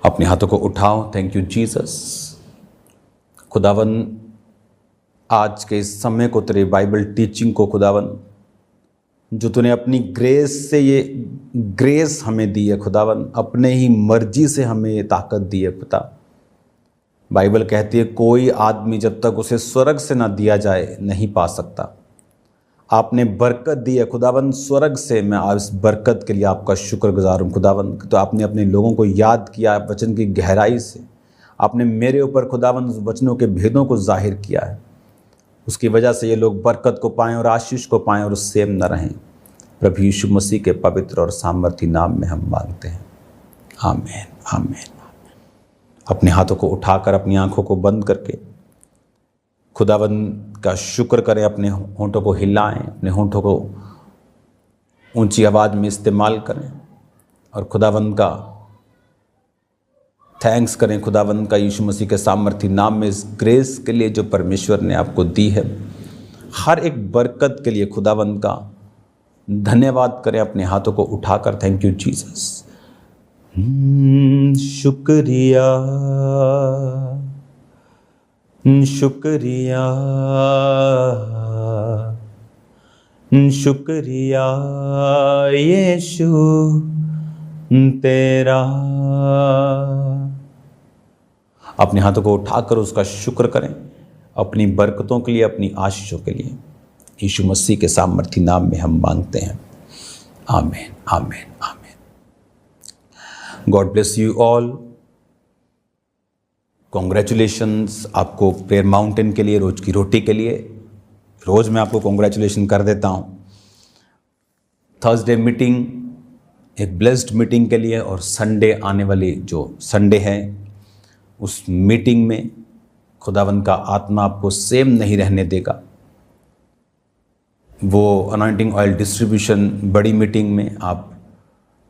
अपने हाथों को उठाओ। Thank you Jesus. खुदावन, आज के इस समय को, तेरे बाइबल टीचिंग को खुदावन, जो तूने अपनी ग्रेस से ये ग्रेस हमें दी है खुदावन, अपने ही मर्जी से हमें ये ताकत दी है खुदा। बाइबल कहती है कोई आदमी जब तक उसे स्वर्ग से ना दिया जाए नहीं पा सकता। आपने बरकत दी है खुदावन स्वर्ग से। मैं इस बरकत के लिए आपका शुक्रगुजार हूँ खुदावन। तो आपने अपने लोगों को याद किया वचन की गहराई से। आपने मेरे ऊपर खुदावन वचनों के भेदों को जाहिर किया है। उसकी वजह से ये लोग बरकत को पाएं और आशीष को पाएं और सेम न रहें। प्रभु यीशु मसीह के पवित्र और सामर्थी नाम में हम मांगते हैं, आमीन आमीन। अपने हाथों को उठाकर अपनी आंखों को बंद करके खुदावन का शुक्र करें। अपने होंठों को हिलाएं, अपने होंठों को ऊंची आवाज़ में इस्तेमाल करें और खुदावन का थैंक्स करें। खुदावन का यीशु मसीह के सामर्थी नाम में इस ग्रेस के लिए जो परमेश्वर ने आपको दी है, हर एक बरकत के लिए खुदावन का धन्यवाद करें। अपने हाथों को उठाकर थैंक यू जीसस। शुक्रिया शुक्रिया शुक्रिया यीशु तेरा। अपने हाथों को उठाकर उसका शुक्र करें अपनी बरकतों के लिए, अपनी आशीषों के लिए। यीशु मसीह के सामर्थी नाम में हम मांगते हैं, आमीन आमीन आमीन। God bless you all. Congratulations आपको प्रेयर माउंटेन के लिए, रोज की रोटी के लिए। रोज़ मैं आपको कॉन्ग्रेचुलेशन कर देता हूँ। थर्सडे मीटिंग एक ब्लेस्ड मीटिंग के लिए, और संडे आने वाली जो संडे है उस मीटिंग में खुदावंद का आत्मा आपको सेम नहीं रहने देगा। वो अनॉइंटिंग ऑयल डिस्ट्रीब्यूशन बड़ी मीटिंग में आप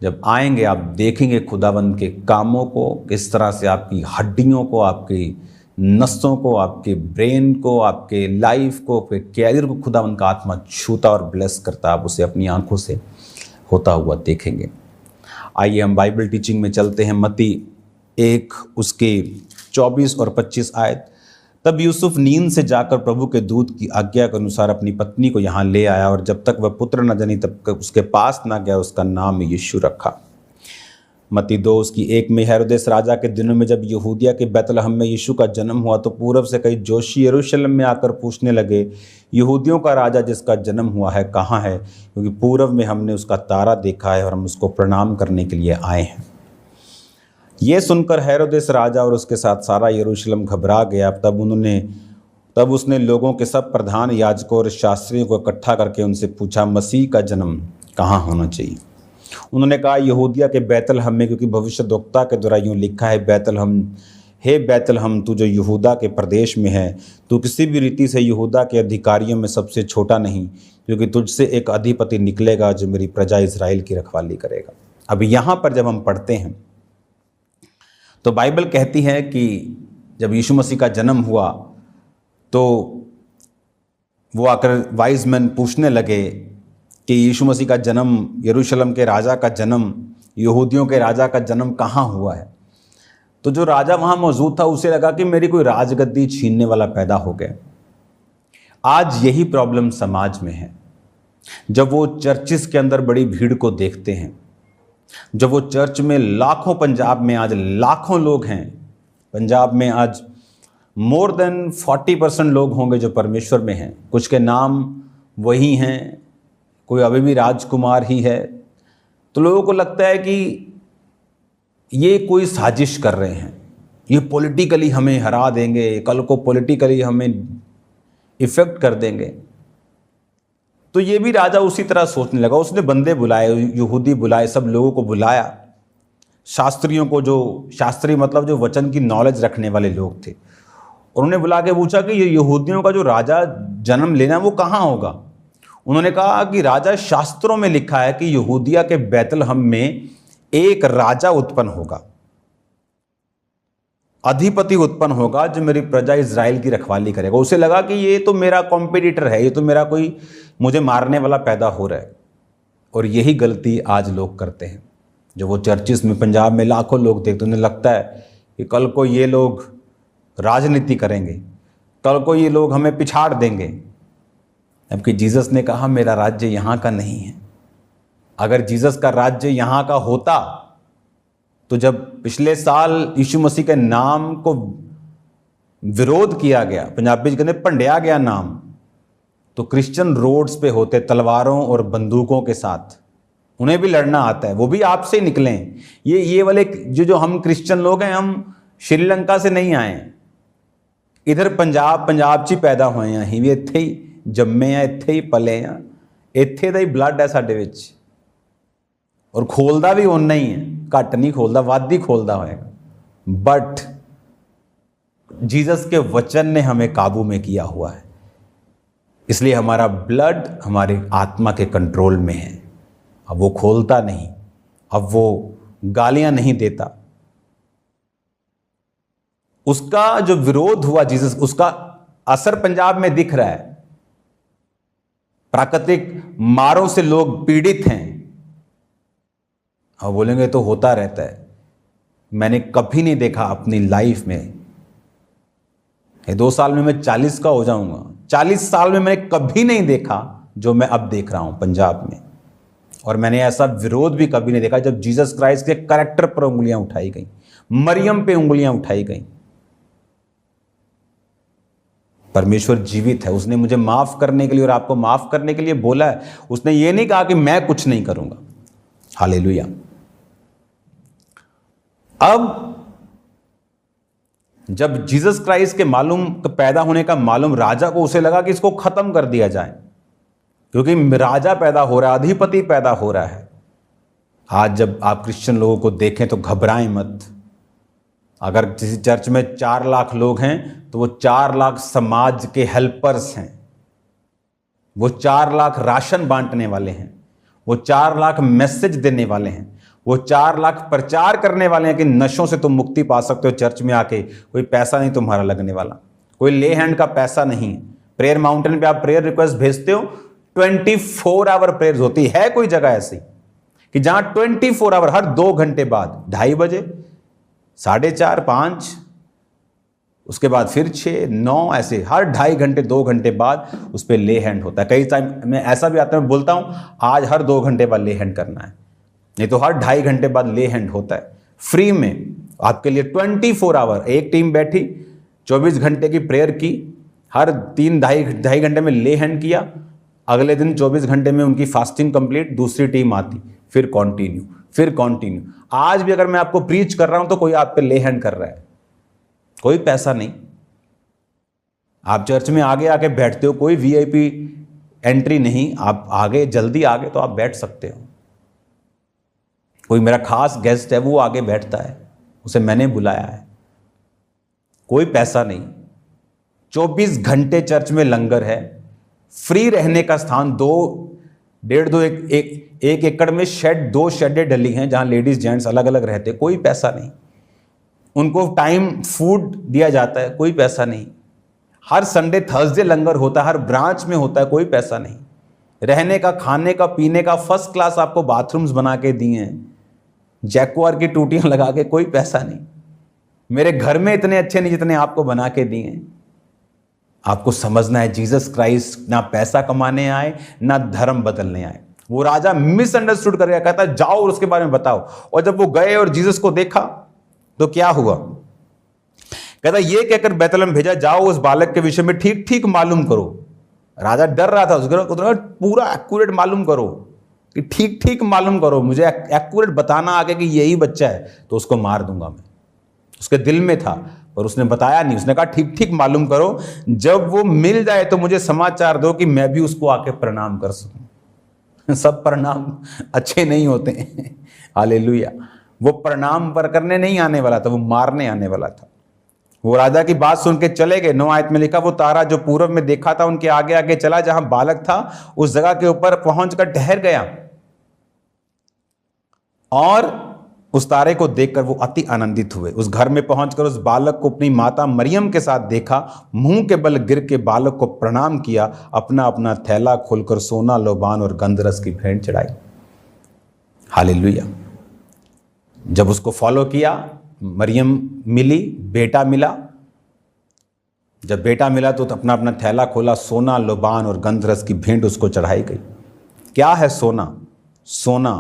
जब आएंगे, आप देखेंगे खुदावंद के कामों को, किस तरह से आपकी हड्डियों को, आपकी नसों को, आपके ब्रेन को, आपके लाइफ को, आपके कैरियर को खुदावंद का आत्मा छूता और ब्लेस करता। आप उसे अपनी आंखों से होता हुआ देखेंगे। आइए हम बाइबल टीचिंग में चलते हैं। मत्ती 1 उसके 24 और 25 आयत। तब यूसुफ नींद से जाकर प्रभु के दूत की आज्ञा के अनुसार अपनी पत्नी को यहाँ ले आया, और जब तक वह पुत्र न जनी तब तक उसके पास न गया, उसका नाम यीशु रखा। मत्ती 2 उसकी 1 में, हेरोदेस राजा के दिनों में जब यहूदिया के बैतलहम में यीशु का जन्म हुआ तो पूर्व से कई जोशी यरूशलेम में आकर पूछने लगे, यहूदियों का राजा जिसका जन्म हुआ है कहाँ है? क्योंकि पूर्व में हमने उसका तारा देखा है और हम उसको प्रणाम करने के लिए आए हैं। ये सुनकर हेरोदेस राजा और उसके साथ सारा यरूशलेम घबरा गया। तब उसने लोगों के सब प्रधान याजकों और शास्त्रियों को इकट्ठा करके उनसे पूछा, मसीह का जन्म कहाँ होना चाहिए? उन्होंने कहा, यहूदिया के बैतलहम में, क्योंकि भविष्यद्वक्ता के द्वारा यूँ लिखा है, बैतलहम हे बैतलहम, तू जो यहूदा के प्रदेश में है, तू किसी भी रीति से यहूदा के अधिकारियों में सबसे छोटा नहीं, क्योंकि तुझसे एक अधिपति निकलेगा जो मेरी प्रजा इज़राइल की रखवाली करेगा। अब यहाँ पर जब हम पढ़ते हैं तो बाइबल कहती है कि जब यीशु मसीह का जन्म हुआ तो वो आकर वाइज मैन पूछने लगे कि यीशु मसीह का जन्म, यरूशलेम के राजा का जन्म, यहूदियों के राजा का जन्म कहाँ हुआ है? तो जो राजा वहाँ मौजूद था उसे लगा कि मेरी कोई राजगद्दी छीनने वाला पैदा हो गया। आज यही प्रॉब्लम समाज में है। जब वो चर्चिस के अंदर बड़ी भीड़ को देखते हैं, जब वो चर्च में लाखों, पंजाब में आज लाखों लोग हैं, पंजाब में आज मोर देन 40% लोग होंगे जो परमेश्वर में हैं। कुछ के नाम वही हैं, कोई अभी भी राजकुमार ही है। तो लोगों को लगता है कि ये कोई साजिश कर रहे हैं, ये पॉलिटिकली हमें हरा देंगे, कल को पॉलिटिकली हमें इफेक्ट कर देंगे। तो ये भी राजा उसी तरह सोचने लगा। उसने बंदे बुलाए, यहूदी बुलाए, सब लोगों को बुलाया, शास्त्रियों को, जो शास्त्री मतलब जो वचन की नॉलेज रखने वाले लोग थे, और उन्हें बुला के पूछा कि ये यहूदियों का जो राजा जन्म लेना वो कहाँ होगा? उन्होंने कहा कि राजा शास्त्रों में लिखा है कि यहूदिया के बैतलहम में एक राजा उत्पन्न होगा, अधिपति उत्पन्न होगा जो मेरी प्रजा इज़राइल की रखवाली करेगा। उसे लगा कि ये तो मेरा कॉम्पिटिटर है, ये तो मेरा कोई मुझे मारने वाला पैदा हो रहा है। और यही गलती आज लोग करते हैं। जो वो चर्चिस में पंजाब में लाखों लोग देखते, उन्हें लगता है कि कल को ये लोग राजनीति करेंगे, कल को ये लोग हमें पिछाड़ देंगे। जबकि जीसस ने कहा मेरा राज्य यहाँ का नहीं है। अगर जीसस का राज्य यहाँ का होता तो जब पिछले साल यीशु मसीह के नाम को विरोध किया गया, पंजाबी जी कहते भंडिया गया नाम, तो क्रिश्चियन रोड्स पे होते तलवारों और बंदूकों के साथ। उन्हें भी लड़ना आता है, वो भी आपसे ही निकले हैं। ये वाले जो हम क्रिश्चियन लोग हैं, हम श्रीलंका से नहीं आए, इधर पंजाब ची पैदा होए हैं, ही भी इत्थे ही जम्मे हैं, इत्थे ही पले हैं, इत्थे दा ही ब्लड है साडे विच। और खोलदा भी उन्ना ही है, घट नहीं खोलदा, वध ही खोलदा होएगा। बट जीसस के वचन ने हमें काबू में किया हुआ है, इसलिए हमारा ब्लड हमारे आत्मा के कंट्रोल में है। अब वो खोलता नहीं, अब वो गालियां नहीं देता। उसका जो विरोध हुआ जीसस, उसका असर पंजाब में दिख रहा है। प्राकृतिक मारों से लोग पीड़ित हैं। अब बोलेंगे तो होता रहता है। मैंने कभी नहीं देखा अपनी लाइफ में, ये 2 साल में मैं 40 का हो जाऊंगा, 40 साल में मैंने कभी नहीं देखा जो मैं अब देख रहा हूं पंजाब में। और मैंने ऐसा विरोध भी कभी नहीं देखा जब जीसस क्राइस्ट के कैरेक्टर पर उंगलियां उठाई गई, मरियम पे उंगलियां उठाई गई। परमेश्वर जीवित है, उसने मुझे माफ करने के लिए और आपको माफ करने के लिए बोला है। उसने ये नहीं कहा कि मैं कुछ नहीं करूंगा। हालेलुया। अब जब जीसस क्राइस्ट के पैदा होने का मालूम राजा को, उसे लगा कि इसको खत्म कर दिया जाए, क्योंकि राजा पैदा हो रहा है, अधिपति पैदा हो रहा है। आज जब आप क्रिश्चियन लोगों को देखें तो घबराएं मत। अगर किसी चर्च में 4 लाख लोग हैं तो वो 4 लाख समाज के हेल्पर्स हैं, वो 4 लाख राशन बांटने वाले हैं, वो 4 लाख मैसेज देने वाले हैं, वो 4 लाख प्रचार करने वाले हैं कि नशों से तुम मुक्ति पा सकते हो। चर्च में आके कोई पैसा नहीं तुम्हारा लगने वाला, कोई ले हैंड का पैसा नहीं। प्रेयर माउंटेन पे आप प्रेयर रिक्वेस्ट भेजते हो, 24 आवर प्रेयर्स होती है। कोई जगह ऐसी कि जहां 24 आवर, हर 2 घंटे बाद 2:30 बजे, 4:30, 5, उसके बाद फिर 6, 9, ऐसे हर 2.5 घंटे 2 घंटे बाद उस पर ले हैंड होता है। कई टाइम में ऐसा भी आता है, मैं बोलता हूं आज हर 2 घंटे बाद ले हैंड करना है, नहीं तो हर 2.5 घंटे बाद ले हैंड होता है फ्री में आपके लिए। 24 आवर एक टीम बैठी, 24 घंटे की प्रेयर की, हर 3-2.5 घंटे में ले हैंड किया, अगले दिन 24 घंटे में उनकी फास्टिंग कंप्लीट, दूसरी टीम आती, फिर कंटिन्यू, फिर कंटिन्यू। आज भी अगर मैं आपको प्रीच कर रहा हूं तो कोई आप पे ले हैंड कर रहा है, कोई पैसा नहीं। आप चर्च में आगे आके बैठते हो, कोई वीआईपी एंट्री नहीं, आप आगे जल्दी आगे तो आप बैठ सकते हो। कोई मेरा खास गेस्ट है वो आगे बैठता है, उसे मैंने बुलाया है, कोई पैसा नहीं। 24 घंटे चर्च में लंगर है, फ्री रहने का स्थान, 1.5 एकड़ में शेड, 2 शेडें डली हैं जहां लेडीज जेंट्स अलग अलग रहते, कोई पैसा नहीं। उनको टाइम फूड दिया जाता है, कोई पैसा नहीं। हर संडे थर्सडे लंगर होता है, हर ब्रांच में होता है, कोई पैसा नहीं। रहने का, खाने का, पीने का फर्स्ट क्लास आपको बाथरूम्स बना के दिए हैं, जैक्वार की टूटियां लगा के, कोई पैसा नहीं। मेरे घर में इतने अच्छे नहीं जितने आपको बना के दिए हैं। आपको समझना है जीसस क्राइस्ट ना पैसा कमाने आए, ना धर्म बदलने आए। वो राजा मिसअंडरस्टूड कर गया, कहता जाओ और उसके बारे में बताओ। और जब वो गए और जीसस को देखा तो क्या हुआ, कहता ये कहकर बैतलहम भेजा, जाओ उस बालक के विषय में ठीक ठीक मालूम करो। राजा डर रहा था, उसको पूरा एक्यूरेट मालूम करो, कि ठीक ठीक मालूम करो, मुझे एक्यूरेट बताना आगे कि यही बच्चा है तो उसको मार दूंगा मैं। उसके दिल में था पर उसने बताया नहीं। उसने कहा ठीक ठीक मालूम करो, जब वो मिल जाए तो मुझे समाचार दो कि मैं भी उसको आके प्रणाम कर सकूं। सब प्रणाम अच्छे नहीं होते हैं। हालेलुया। वो प्रणाम पर करने नहीं आने वाला था, वो मारने आने वाला था। वो राजा की बात सुन के चले गए। 9 आयत में लिखा, वो तारा जो पूर्व में देखा था उनके आगे आगे चला, जहां बालक था उस जगह के ऊपर पहुंचकर ठहर गया। और उस तारे को देखकर वो अति आनंदित हुए। उस घर में पहुंचकर उस बालक को अपनी माता मरियम के साथ देखा, मुंह के बल गिर के बालक को प्रणाम किया, अपना अपना थैला खोलकर सोना, लोबान और गंधरस की भेंट चढ़ाई। हालेलुया। जब उसको फॉलो किया, मरियम मिली, बेटा मिला। जब बेटा मिला तो अपना अपना थैला खोला, सोना, लोबान और गंधरस की भेंट उसको चढ़ाई गई। क्या है सोना? सोना।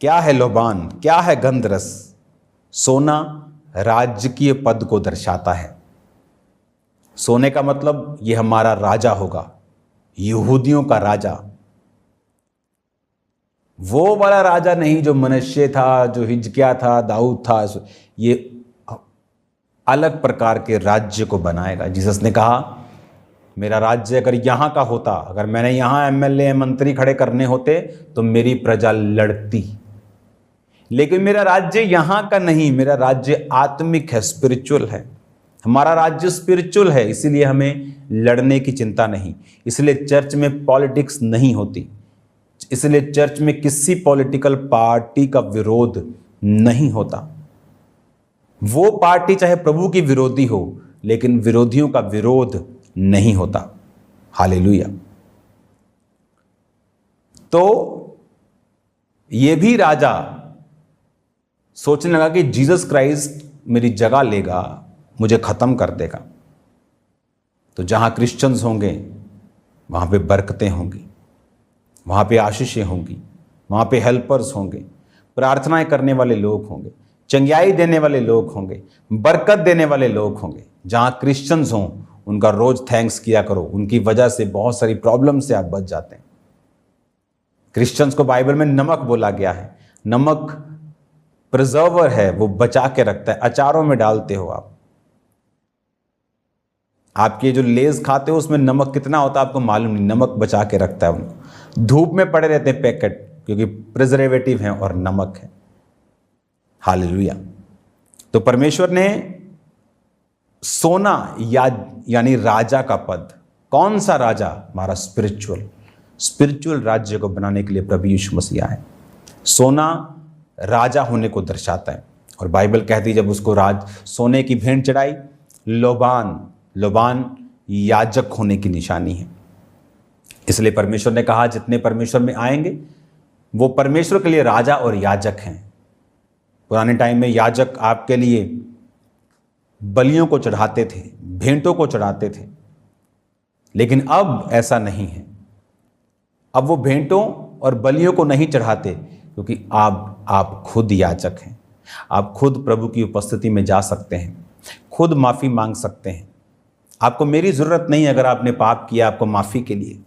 क्या है लोबान? क्या है गंधरस? सोना राजकीय पद को दर्शाता है। सोने का मतलब ये हमारा राजा होगा, यहूदियों का राजा। वो वाला राजा नहीं जो मनुष्य था, जो हिजकिया था, दाऊद था। ये अलग प्रकार के राज्य को बनाएगा। जीसस ने कहा, मेरा राज्य अगर यहाँ का होता, अगर मैंने यहाँ एमएलए मंत्री खड़े करने होते तो मेरी प्रजा लड़ती, लेकिन मेरा राज्य यहाँ का नहीं, मेरा राज्य आत्मिक है, स्पिरिचुअल है। हमारा राज्य स्पिरिचुअल है, इसीलिए हमें लड़ने की चिंता नहीं। इसलिए चर्च में पॉलिटिक्स नहीं होती, इसलिए चर्च में किसी पॉलिटिकल पार्टी का विरोध नहीं होता। वो पार्टी चाहे प्रभु की विरोधी हो, लेकिन विरोधियों का विरोध नहीं होता। हालेलुया। तो ये भी राजा सोचने लगा कि जीसस क्राइस्ट मेरी जगह लेगा, मुझे खत्म कर देगा। तो जहां क्रिश्चियंस होंगे वहां पे बरकतें होंगी, वहां पे आशीषें होंगी, वहां पे हेल्पर्स होंगे, प्रार्थनाएं करने वाले लोग होंगे, चंगियाई देने वाले लोग होंगे, बरकत देने वाले लोग होंगे। जहां क्रिश्चियंस हों उनका रोज थैंक्स किया करो, उनकी वजह से बहुत सारी प्रॉब्लम से आप बच जाते हैं। क्रिश्चियंस को बाइबल में नमक बोला गया है। नमक प्रिजर्वर है, वो बचा के रखता है। अचारों में डालते हो आप, आपके जो लेज खाते हो उसमें नमक कितना होता है आपको मालूम नहीं, नमक बचा के रखता है उनको। धूप में पड़े रहते हैं पैकेट, क्योंकि प्रिजर्वेटिव है और नमक है। हालेलुया। तो परमेश्वर ने सोना यानी राजा का पद, कौन सा राजा? हमारा स्पिरिचुअल राज्य को बनाने के लिए प्रभु यीशु मसीह आए। सोना राजा होने को दर्शाता है। और बाइबल कहती है जब उसको सोने की भेंट चढ़ाई, लोबान याजक होने की निशानी है। इसलिए परमेश्वर ने कहा जितने परमेश्वर में आएंगे वो परमेश्वर के लिए राजा और याजक हैं। पुराने टाइम में याजक आपके लिए बलियों को चढ़ाते थे, भेंटों को चढ़ाते थे, लेकिन अब ऐसा नहीं है। अब वो भेंटों और बलियों को नहीं चढ़ाते, क्योंकि आप खुद याजक हैं। आप खुद प्रभु की उपस्थिति में जा सकते हैं, खुद माफ़ी मांग सकते हैं। आपको मेरी ज़रूरत नहीं है। अगर आपने पाप किया, आपको माफ़ी के लिए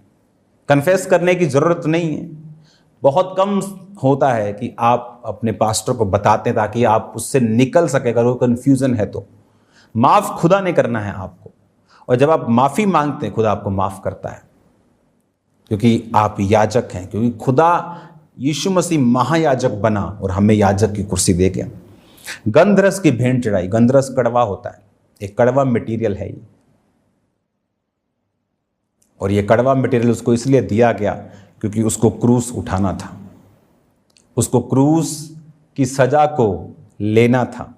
कन्फेस करने की ज़रूरत नहीं है। बहुत कम होता है कि आप अपने पास्टर को बताते हैं ताकि आप उससे निकल सके। अगर वो कन्फ्यूज़न है तो माफ़ खुदा ने करना है आपको। और जब आप माफ़ी मांगते हैं, खुदा आपको माफ़ करता है, क्योंकि आप याजक हैं। क्योंकि खुदा यीशु मसीह महायाजक बना और हमें याजक की कुर्सी दे गया। गंधरस की भेंट चढ़ाई। गंधरस कड़वा होता है, एक कड़वा मटेरियल है ये। और ये कड़वा मटेरियल उसको इसलिए दिया गया क्योंकि उसको क्रूस उठाना था, उसको क्रूस की सजा को लेना था।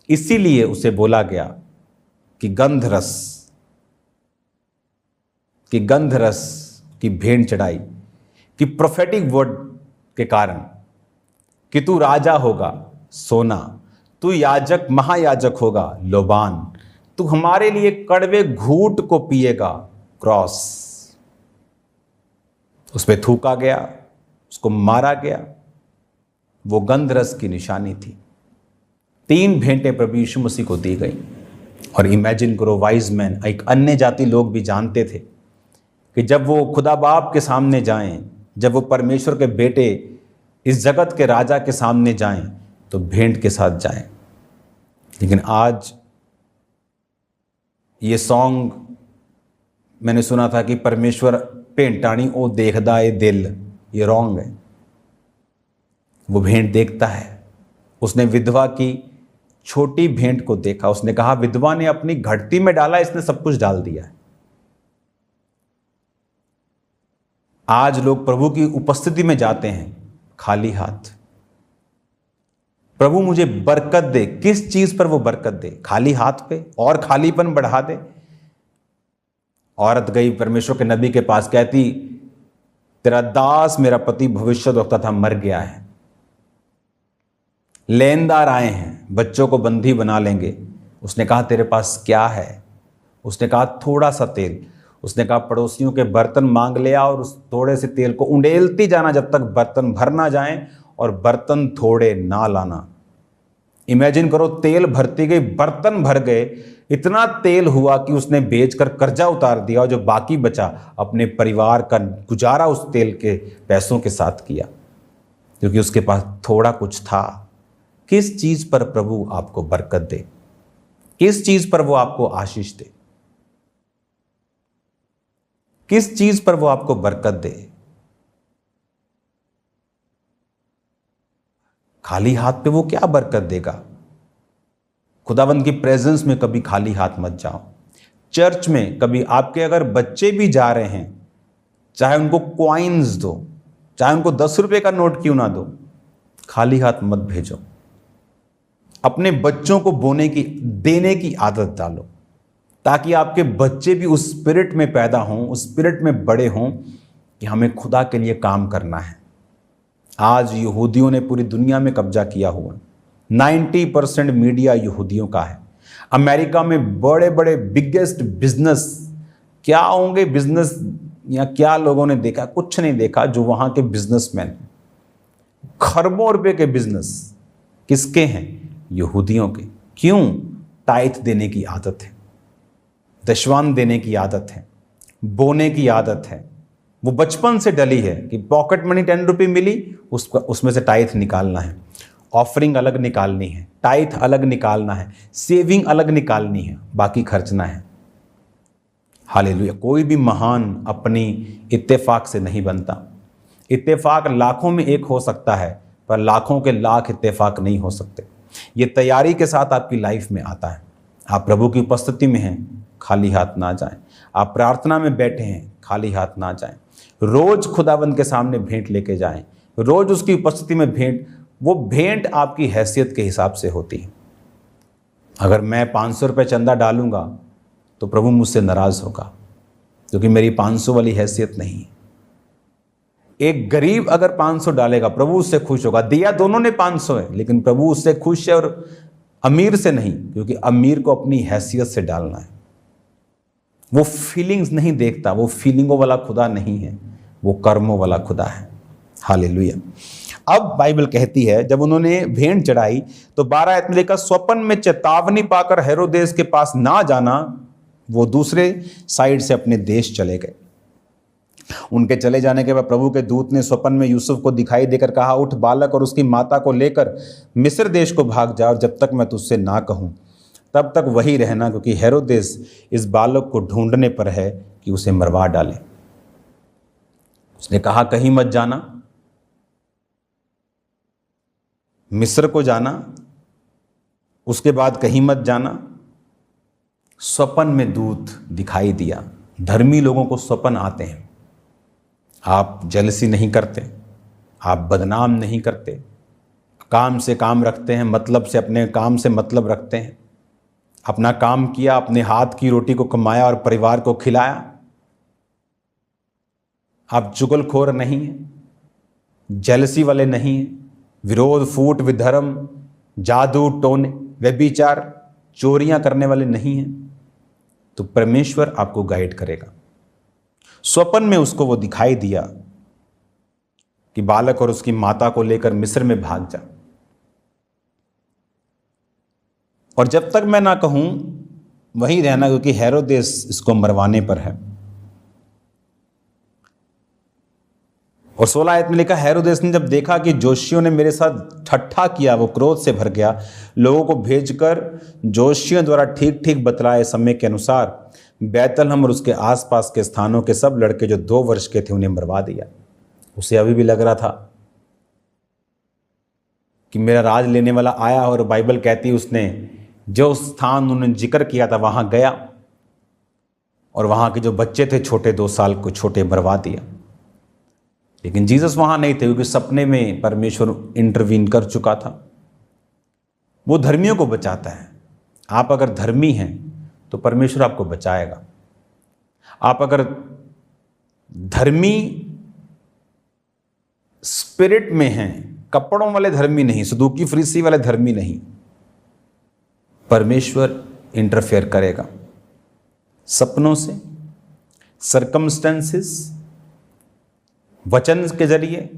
इसीलिए उसे बोला गया कि गंधरस की भेंट चढ़ाई, कि प्रोफेटिक वर्ड के कारण कि तू राजा होगा सोना, तू याजक महायाजक होगा लोबान, तू हमारे लिए कड़वे घूंट को पिएगा क्रॉस। उस पर थूका गया, उसको मारा गया। वो गंधरस की निशानी थी। 3 भेंटें प्रभु यीशु मसीह को दी गई। और इमेजिन करो, वाइज मैन, एक अन्य जाति लोग भी जानते थे कि जब वो खुदा बाप के सामने जाएं, जब वो परमेश्वर के बेटे इस जगत के राजा के सामने जाएं, तो भेंट के साथ जाएं। लेकिन आज ये सॉन्ग मैंने सुना था कि परमेश्वर भेंटाणी ओ देखदा ए दिल, ये रॉन्ग है। वो भेंट देखता है। उसने विधवा की छोटी भेंट को देखा। उसने कहा विधवा ने अपनी घटती में डाला, इसने सब कुछ डाल दिया है। आज लोग प्रभु की उपस्थिति में जाते हैं खाली हाथ। प्रभु मुझे बरकत दे। किस चीज पर वो बरकत दे? खाली हाथ पे और खालीपन बढ़ा दे। औरत गई परमेश्वर के नबी के पास, कहती तेरा दास मेरा पति भविष्यद्वक्ता था, मर गया है। लेनदार आए हैं, बच्चों को बंदी बना लेंगे। उसने कहा तेरे पास क्या है? उसने कहा थोड़ा सा तेल। उसने कहा पड़ोसियों के बर्तन मांग ले आ और उस थोड़े से तेल को उंडेलती जाना जब तक बर्तन भर ना जाएं, और बर्तन थोड़े ना लाना। इमेजिन करो, तेल भरती गई, बर्तन भर गए, इतना तेल हुआ कि उसने बेचकर कर्जा उतार दिया और जो बाकी बचा अपने परिवार का गुजारा उस तेल के पैसों के साथ किया, क्योंकि उसके पास थोड़ा कुछ था। किस चीज पर प्रभु आपको बरकत दे? किस चीज पर वो आपको आशीष दे? किस चीज पर वो आपको बरकत दे? खाली हाथ पे वो क्या बरकत देगा? खुदावंद की प्रेजेंस में कभी खाली हाथ मत जाओ। चर्च में कभी आपके अगर बच्चे भी जा रहे हैं, चाहे उनको क्वाइंस दो, चाहे उनको 10 रुपए का नोट क्यों ना दो, खाली हाथ मत भेजो। अपने बच्चों को देने की आदत डालो, ताकि आपके बच्चे भी उस स्पिरिट में पैदा हों, उस स्पिरिट में बड़े हों कि हमें खुदा के लिए काम करना है। आज यहूदियों ने पूरी दुनिया में कब्जा किया हुआ है। 90% मीडिया यहूदियों का है। अमेरिका में बड़े बड़े बिगेस्ट बिजनेस क्या होंगे, बिजनेस या क्या लोगों ने देखा? कुछ नहीं देखा। जो वहां के बिजनेसमैन, खरबों रुपए के बिजनेस किसके हैं? यहूदियों के। क्यों? टाइथ देने की आदत है, दशवान देने की आदत है, बोने की आदत है। वो बचपन से डली है कि पॉकेट मनी 10 रुपये मिली, उसमें से टाइथ निकालना है, ऑफरिंग अलग निकालनी है, टाइथ अलग निकालना है, सेविंग अलग निकालनी है, बाकी खर्चना है। हालेलुया। कोई भी महान अपनी इत्तेफाक से नहीं बनता। इत्तेफाक लाखों में एक हो सकता है, पर लाखों के लाख इत्तेफाक नहीं हो सकते। ये तैयारी के साथ आपकी लाइफ में आता है। आप प्रभु की उपस्थिति में हैं, खाली हाथ ना जाएं। आप प्रार्थना में बैठे हैं, खाली हाथ ना जाएं। रोज खुदावंद के सामने भेंट लेके जाएं, रोज उसकी उपस्थिति में भेंट। वो भेंट आपकी हैसियत के हिसाब से होती है। अगर मैं 500 रुपये चंदा डालूंगा तो प्रभु मुझसे नाराज होगा, क्योंकि मेरी 500 वाली हैसियत नहीं है। एक गरीब अगर 500 डालेगा, प्रभु उससे खुश होगा। दिया दोनों ने 500 है, लेकिन प्रभु उससे खुश है, और अमीर से नहीं, क्योंकि अमीर को अपनी हैसियत से डालना है। वो फीलिंग्स नहीं देखता, वो फीलिंगों वाला खुदा नहीं है, वो कर्मों वाला खुदा है। हालेलुया। अब बाइबल कहती है, जब उन्होंने भेंट चढ़ाई तो 12 आयत में लिखा, स्वप्न में चेतावनी पाकर हेरोदेस के पास ना जाना, वो दूसरे साइड से अपने देश चले गए। उनके चले जाने के बाद प्रभु के दूत ने स्वप्न में यूसुफ को दिखाई देकर कहा, उठ, बालक और उसकी माता को लेकर मिस्र देश को भाग जा, और जब तक मैं तुझसे ना कहूं तब तक वही रहना, क्योंकि हेरोदेस इस बालक को ढूंढने पर है कि उसे मरवा डाले। उसने कहा, कहीं मत जाना, मिस्र को जाना, उसके बाद कहीं मत जाना। स्वप्न में दूत दिखाई दिया। धर्मी लोगों को स्वप्न आते हैं। आप जेलसी नहीं करते, आप बदनाम नहीं करते, काम से काम रखते हैं, मतलब से अपने काम से मतलब रखते हैं। अपना काम किया, अपने हाथ की रोटी को कमाया और परिवार को खिलाया। आप चुगलखोर नहीं हैं, जेलसी वाले नहीं हैं, विरोध, फूट, विधर्म, जादू टोने, व्यभिचार, चोरियां करने वाले नहीं हैं, तो परमेश्वर आपको गाइड करेगा। स्वप्न में उसको वो दिखाई दिया कि बालक और उसकी माता को लेकर मिस्र में भाग जा, और जब तक मैं ना कहूं वहीं रहना, क्योंकि हेरोदेस इसको मरवाने पर है। और 16 आयत में लिखा, हेरोदेस ने जब देखा कि जोशियों ने मेरे साथ ठट्ठा किया, वो क्रोध से भर गया। लोगों को भेजकर जोशियों द्वारा ठीक ठीक बतलाए समय के अनुसार बैतलहम और उसके आसपास के स्थानों के सब लड़के जो 2 वर्ष के थे उन्हें मरवा दिया। उसे अभी भी लग रहा था कि मेरा राज लेने वाला आया, और बाइबल कहती है उसने जो स्थान उन्होंने जिक्र किया था वहां गया, और वहां के जो बच्चे थे छोटे 2 साल को छोटे मरवा दिया। लेकिन जीसस वहां नहीं थे, क्योंकि सपने में परमेश्वर इंटरवीन कर चुका था। वो धर्मियों को बचाता है। आप अगर धर्मी हैं तो परमेश्वर आपको बचाएगा। आप अगर धर्मी स्पिरिट में हैं कपड़ों वाले धर्मी नहीं, सदूकी फरीसी वाले धर्मी नहीं। परमेश्वर इंटरफेयर करेगा सपनों से, सर्कमस्टेंसेस, वचन के जरिए,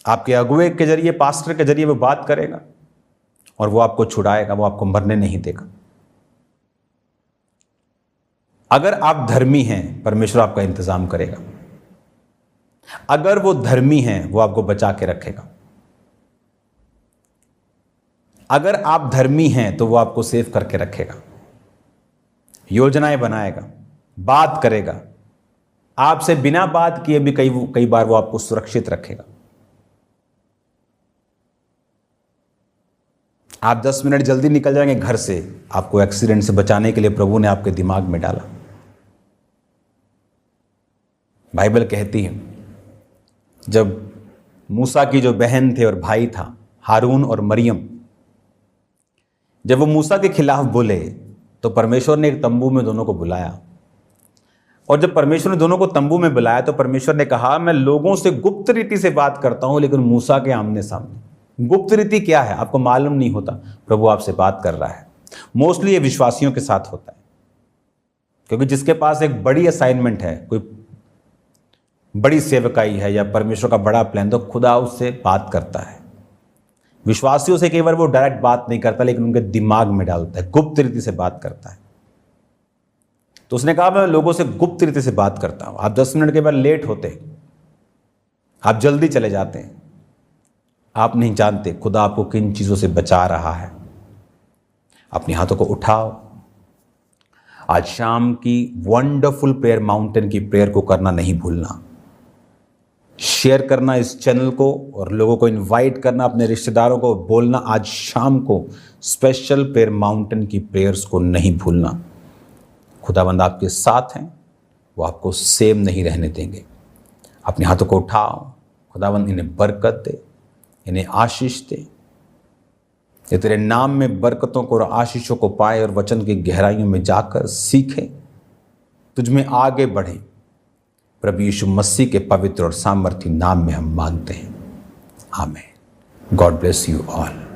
आपके अगुवे के जरिए, पास्टर के जरिए वो बात करेगा और वो आपको छुड़ाएगा, वो आपको मरने नहीं देगा। अगर आप धर्मी हैं, परमेश्वर आपका इंतजाम करेगा। अगर वो धर्मी हैं, वो आपको बचा के रखेगा। अगर आप धर्मी हैं तो वो आपको सेव करके रखेगा, योजनाएं बनाएगा, बात करेगा, आपसे बिना बात किए भी कई बार वो आपको सुरक्षित रखेगा। आप 10 मिनट जल्दी निकल जाएंगे घर से, आपको एक्सीडेंट से बचाने के लिए प्रभु ने आपके दिमाग में डाला। बाइबल कहती है जब मूसा की जो बहन थे और भाई था हारून और मरियम, जब वो मूसा के खिलाफ बोले तो परमेश्वर ने एक तंबू में दोनों को बुलाया। और जब परमेश्वर ने दोनों को तंबू में बुलाया तो परमेश्वर ने कहा, मैं लोगों से गुप्त रीति से बात करता हूं, लेकिन मूसा के आमने सामने। गुप्त रीति क्या है आपको मालूम नहीं होता, प्रभु आपसे बात कर रहा है। मोस्टली ये विश्वासियों के साथ होता है, क्योंकि जिसके पास एक बड़ी असाइनमेंट है, कोई बड़ी सेवकाई है या परमेश्वर का बड़ा प्लान, तो खुदा उससे बात करता है। विश्वासियों से कई बार वो डायरेक्ट बात नहीं करता, लेकिन उनके दिमाग में डालता है, गुप्त रीति से बात करता है। तो उसने कहा मैं लोगों से गुप्त रीति से बात करता हूं। आप 10 मिनट के बाद लेट होते, आप जल्दी चले जाते हैं, आप नहीं जानते खुदा आपको किन चीजों से बचा रहा है। अपने हाथों को उठाओ, आज शाम की वंडरफुल प्रेयर माउंटेन की प्रेयर को करना नहीं भूलना। शेयर करना इस चैनल को और लोगों को इनवाइट करना, अपने रिश्तेदारों को बोलना आज शाम को स्पेशल प्रेयर माउंटेन की प्रेयर्स को नहीं भूलना। खुदावंद आपके साथ हैं, वो आपको सेम नहीं रहने देंगे। अपने हाथों को उठाओ, खुदावंद इन्हें बरकत दे, इन्हें आशीष दे। ये तेरे नाम में बरकतों को और आशीषों को पाए और वचन की गहराइयों में जाकर सीखें, तुझ में आगे बढ़ें। प्रभु यीशु मसीह के पवित्र और सामर्थी नाम में हम मांगते हैं, आमीन। God bless you all.